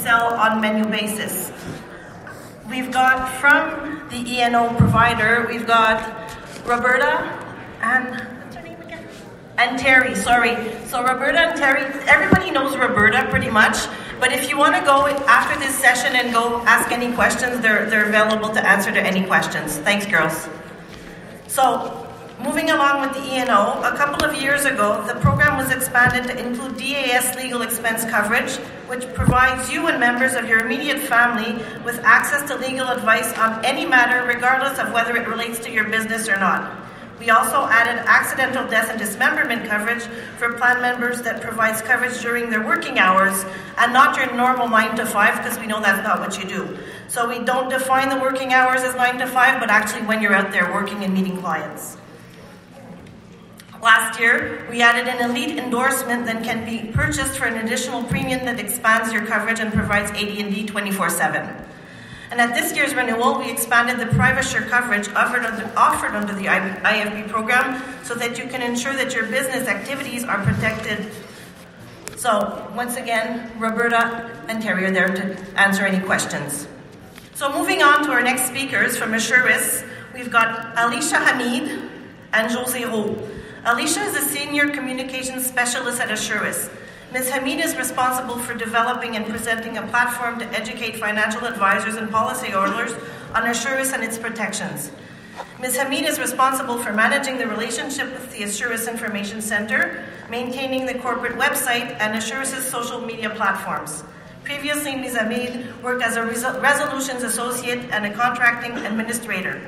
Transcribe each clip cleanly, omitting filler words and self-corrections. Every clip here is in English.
sell on menu basis. We've got from the E&O provider, we've got Roberta and what's her name again? And Terry, sorry. So Roberta and Terry, everybody knows Roberta pretty much, but if you want to go after this session and go ask any questions, they're available to answer to any questions. Thanks, girls. So, moving along with the E&O, a couple of years ago, the program was expanded to include DAS legal expense coverage, which provides you and members of your immediate family with access to legal advice on any matter, regardless of whether it relates to your business or not. We also added accidental death and dismemberment coverage for plan members that provides coverage during their working hours and not your normal 9 to 5, because we know that's not what you do. So we don't define the working hours as 9 to 5, but actually when you're out there working and meeting clients. Last year, we added an elite endorsement that can be purchased for an additional premium that expands your coverage and provides AD&D 24/7. And at this year's renewal, we expanded the PrivaSure coverage offered under the IFB program so that you can ensure that your business activities are protected. So, once again, Roberta and Terry are there to answer any questions. So moving on to our next speakers from Assuris, we've got Alicia Hamid and José Roux. Alicia is a senior communications specialist at Assuris. Ms. Hamid is responsible for developing and presenting a platform to educate financial advisors and policyholders on Assuris and its protections. Ms. Hamid is responsible for managing the relationship with the Assuris Information Center, maintaining the corporate website, and Assuris' social media platforms. Previously, Ms. Hamid worked as a resolutions associate and a contracting administrator.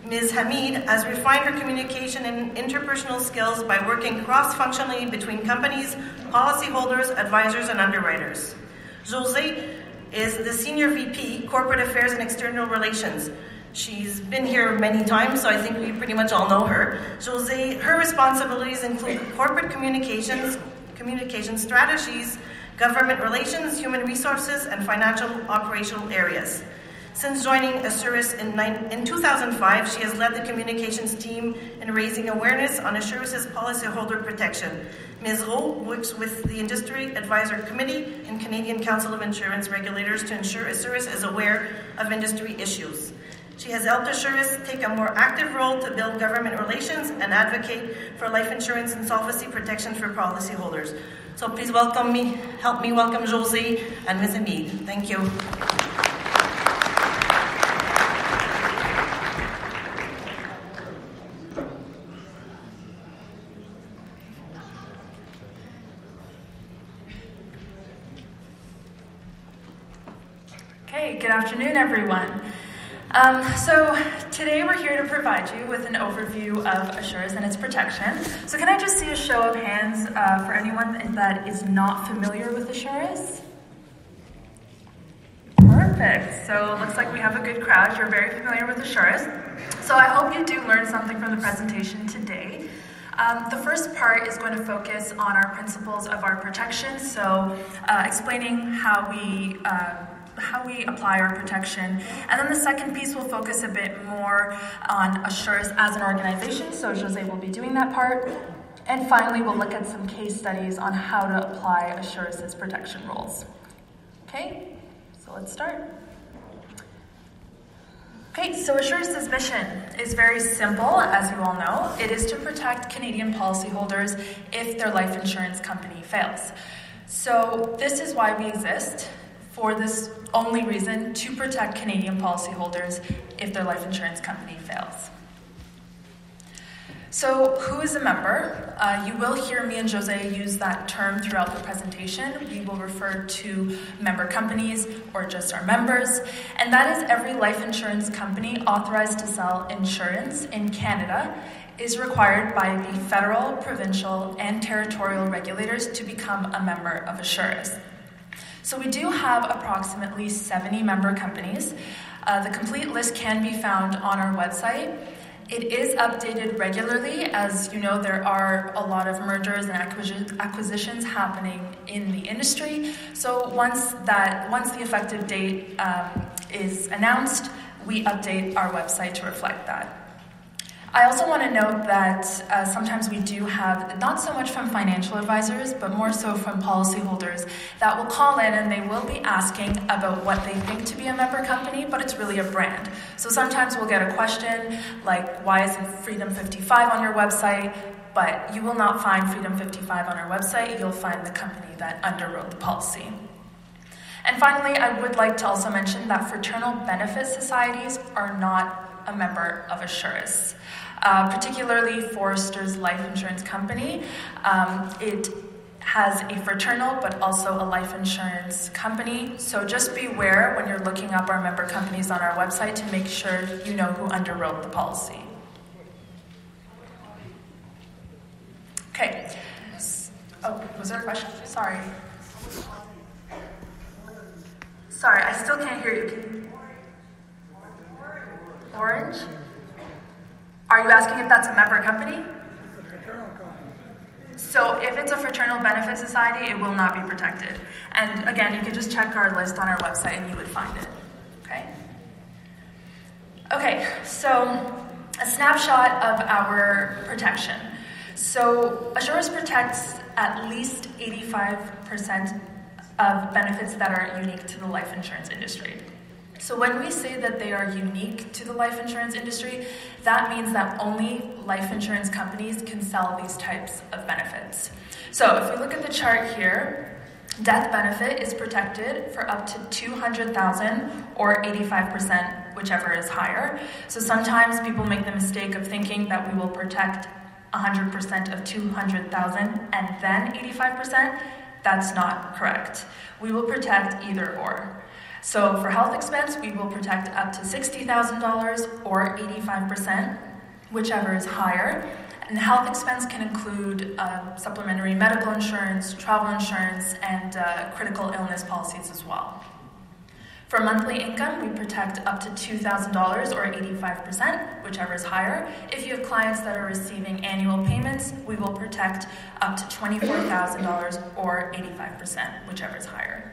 Ms. Hamid has refined her communication and interpersonal skills by working cross-functionally between companies, policyholders, advisors, and underwriters. José is the Senior VP, Corporate Affairs and External Relations. She's been here many times, so I think we pretty much all know her. José, her responsibilities include corporate communications, communication strategies, government relations, human resources, and financial operational areas. Since joining Assuris in 2005, she has led the communications team in raising awareness on Assuris' policyholder protection. Ms. Roux works with the Industry Advisor Committee and Canadian Council of Insurance Regulators to ensure Assuris is aware of industry issues. She has helped Assuris take a more active role to build government relations and advocate for life insurance and solvency protection for policyholders. So please help me welcome José and Ms. Hamid. Thank you. Okay, good afternoon, everyone. So today we're here to provide you with an overview of Assuris and its protection. So can I just see a show of hands for anyone that is not familiar with Assuris? Perfect. So it looks like we have a good crowd. You're very familiar with Assuris. So I hope you do learn something from the presentation today. The first part is going to focus on our principles of our protection, so explaining how we apply our protection. And then the second piece will focus a bit more on Assuris as an organization, so José will be doing that part. And finally, we'll look at some case studies on how to apply Assuris' protection rules. Okay, so let's start. Okay, so Assuris' mission is very simple, as you all know. It is to protect Canadian policyholders if their life insurance company fails. So this is why we exist, for this only reason, to protect Canadian policyholders if their life insurance company fails. So who is a member? You will hear me and José use that term throughout the presentation. We will refer to member companies or just our members, and that is every life insurance company authorized to sell insurance in Canada is required by the federal, provincial, and territorial regulators to become a member of Assuris. So we do have approximately 70 member companies. The complete list can be found on our website. It is updated regularly. As you know, there are a lot of mergers and acquisitions happening in the industry. So once the effective date is announced, we update our website to reflect that. I also want to note that sometimes we do have, not so much from financial advisors, but more so from policyholders that will call in and they will be asking about what they think to be a member company, but it's really a brand. So sometimes we'll get a question like, why isn't Freedom 55 on your website? But you will not find Freedom 55 on our website. You'll find the company that underwrote the policy. And finally, I would like to also mention that fraternal benefit societies are not a member of Assurus. Particularly Forrester's life insurance company. It has a fraternal but also a life insurance company. So just beware when you're looking up our member companies on our website to make sure you know who underwrote the policy. Okay. Oh, was there a question? Sorry. Sorry, I still can't hear you. Orange? Are you asking if that's a member company? So if it's a fraternal benefit society, it will not be protected. And again, you can just check our list on our website and you would find it. Okay? Okay, so a snapshot of our protection. So Assurus protects at least 85% of benefits that are unique to the life insurance industry. So when we say that they are unique to the life insurance industry, that means that only life insurance companies can sell these types of benefits. So if we look at the chart here, death benefit is protected for up to $200,000 or 85%, whichever is higher. So sometimes people make the mistake of thinking that we will protect 100% of $200,000 and then 85%. That's not correct. We will protect either or. So for health expense, we will protect up to $60,000 or 85%, whichever is higher. And health expense can include supplementary medical insurance, travel insurance, and critical illness policies as well. For monthly income, we protect up to $2,000 or 85%, whichever is higher. If you have clients that are receiving annual payments, we will protect up to $24,000 or 85%, whichever is higher.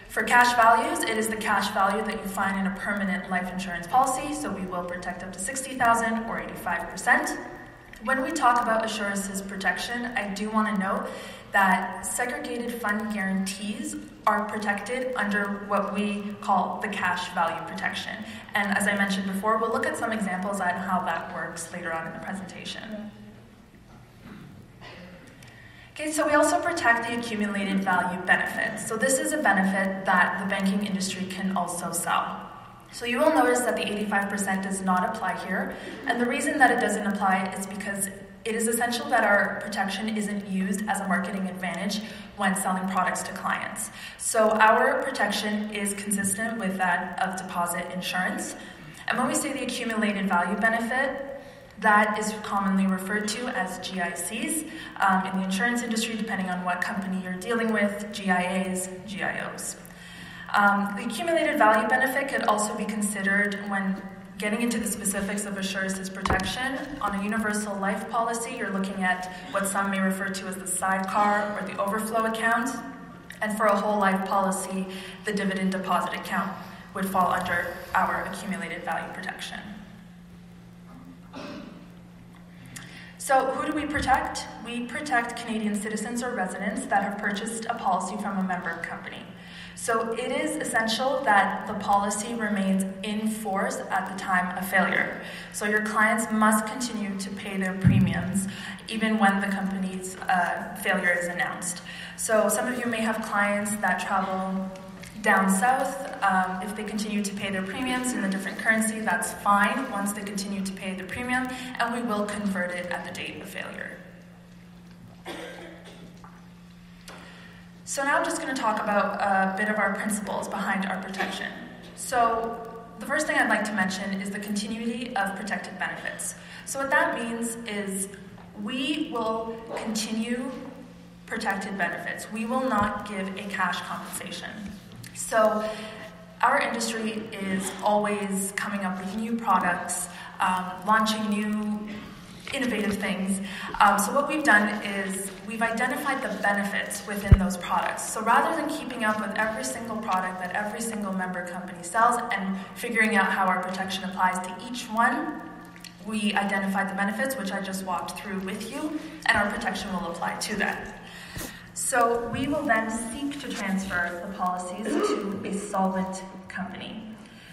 For cash values, it is the cash value that you find in a permanent life insurance policy, so we will protect up to $60,000 or 85%. When we talk about Assurus' protection, I do want to note that segregated fund guarantees are protected under what we call the cash value protection. And as I mentioned before, we'll look at some examples on how that works later on in the presentation. Okay, so we also protect the accumulated value benefit. So this is a benefit that the banking industry can also sell. So you will notice that the 85% does not apply here. And the reason that it doesn't apply is because it is essential that our protection isn't used as a marketing advantage when selling products to clients. So our protection is consistent with that of deposit insurance. And when we say the accumulated value benefit, that is commonly referred to as GICs in the insurance industry, depending on what company you're dealing with, GIAs, GIOs. The accumulated value benefit could also be considered when getting into the specifics of Assurus' protection. On a universal life policy, you're looking at what some may refer to as the sidecar or the overflow account. And for a whole life policy, the dividend deposit account would fall under our accumulated value protection. So who do we protect? We protect Canadian citizens or residents that have purchased a policy from a member company. So it is essential that the policy remains in force at the time of failure. So your clients must continue to pay their premiums even when the company's failure is announced. So some of you may have clients that travel down south. If they continue to pay their premiums in a different currency, that's fine once they continue to pay the premium, and we will convert it at the date of failure. So now I'm just going to talk about a bit of our principles behind our protection. So the first thing I'd like to mention is the continuity of protected benefits. So what that means is we will continue protected benefits. We will not give a cash compensation. So our industry is always coming up with new products, launching new innovative things. So what we've done is we've identified the benefits within those products. So rather than keeping up with every single product that every single member company sells and figuring out how our protection applies to each one, we identified the benefits, which I just walked through with you, and our protection will apply to that. So we will then seek to transfer the policies to a solvent company.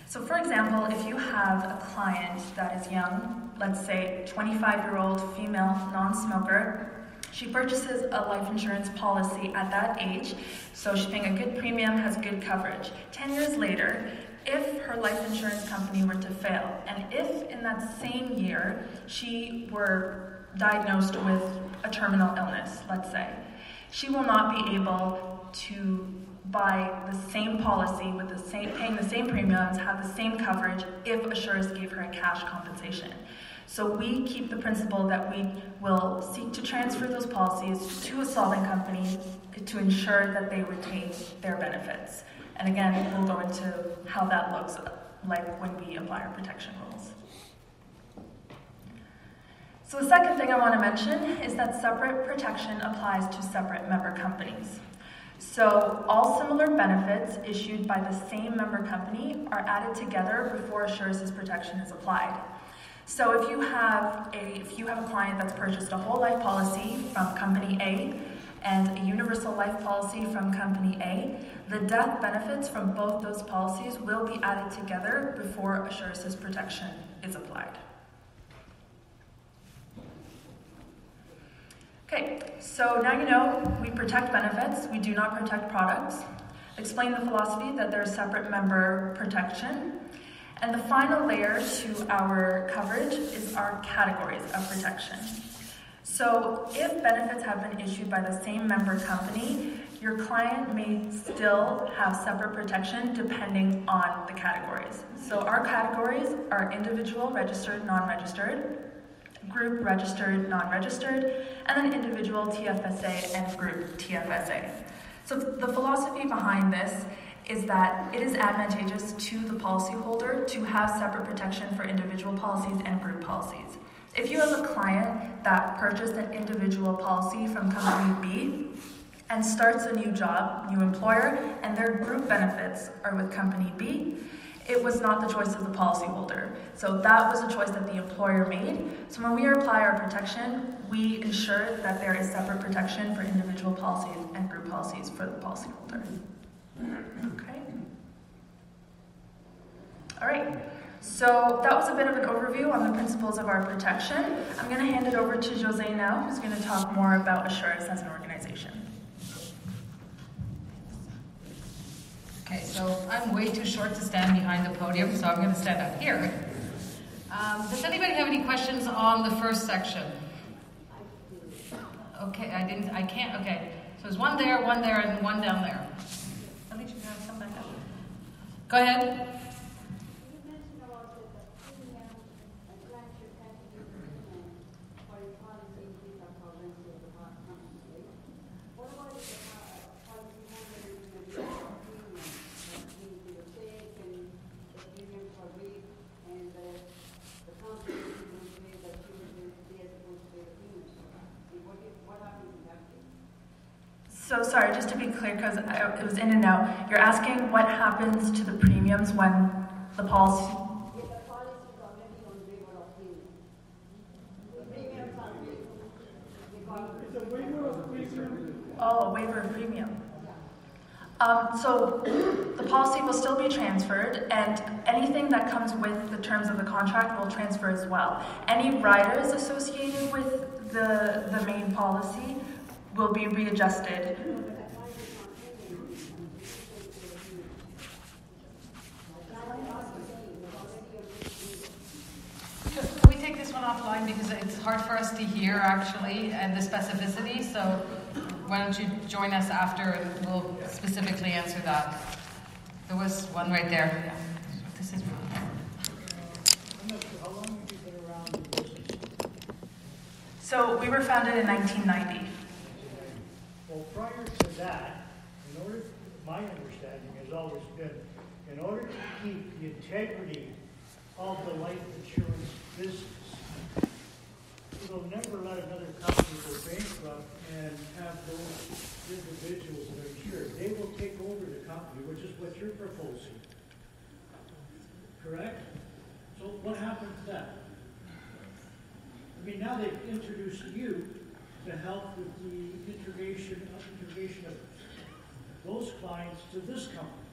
So for example, if you have a client that is young, let's say 25-year-old female non-smoker, she purchases a life insurance policy at that age, so she's paying a good premium, has good coverage. 10 years later, if her life insurance company were to fail, and if in that same year she were diagnosed with a terminal illness, let's say, she will not be able to buy the same policy with the same, paying the same premiums, have the same coverage if Assurance gave her a cash compensation. So we keep the principle that we will seek to transfer those policies to a solvent company to ensure that they retain their benefits. And again, we'll go into how that looks like when we apply our protection rules. So the second thing I want to mention is that separate protection applies to separate member companies. So all similar benefits issued by the same member company are added together before Assurance's protection is applied. So if you have a client that's purchased a whole life policy from company A and a universal life policy from company A, the death benefits from both those policies will be added together before Assurance's protection is applied. Okay, so now you know we protect benefits, we do not protect products. Explain the philosophy that there's separate member protection. And the final layer to our coverage is our categories of protection. So if benefits have been issued by the same member company, your client may still have separate protection depending on the categories. So our categories are individual, registered, non-registered, group, registered, non-registered, and then individual TFSA and group TFSA. So the philosophy behind this is that it is advantageous to the policyholder to have separate protection for individual policies and group policies. If you have a client that purchased an individual policy from company B and starts a new job, new employer, and their group benefits are with company B, it was not the choice of the policyholder. So that was a choice that the employer made. So when we apply our protection, we ensure that there is separate protection for individual policies and group policies for the policyholder. Okay. All right. So that was a bit of an overview on the principles of our protection. I'm going to hand it over to Jose now, who's going to talk more about Assurance as an organization. Okay, so I'm way too short to stand behind the podium, so I'm going to stand up here. Does anybody have any questions on the first section? Okay, I can't, okay. So there's one there, and one down there. At least you can have some back up. Go ahead. So sorry, just to be clear, because it was in and out, you're asking what happens to the premiums when the policy... Oh, a waiver of premium. So the policy will still be transferred, and anything that comes with the terms of the contract will transfer as well. Any riders associated with the main policy will be readjusted. Can we take this one offline because it's hard for us to hear actually and the specificity, so why don't you join us after and we'll specifically answer that. There was one right there. Yeah. This is how long have you been around? So we were founded in 1990. Well, prior to that, my understanding has always been, in order to keep the integrity of the life insurance business, you'll never let another company go bankrupt and have those individuals that are insured. They will take over the company, which is what you're proposing. Correct? So what happened to that? mean, now they've introduced you to help with the integration of those clients to this company.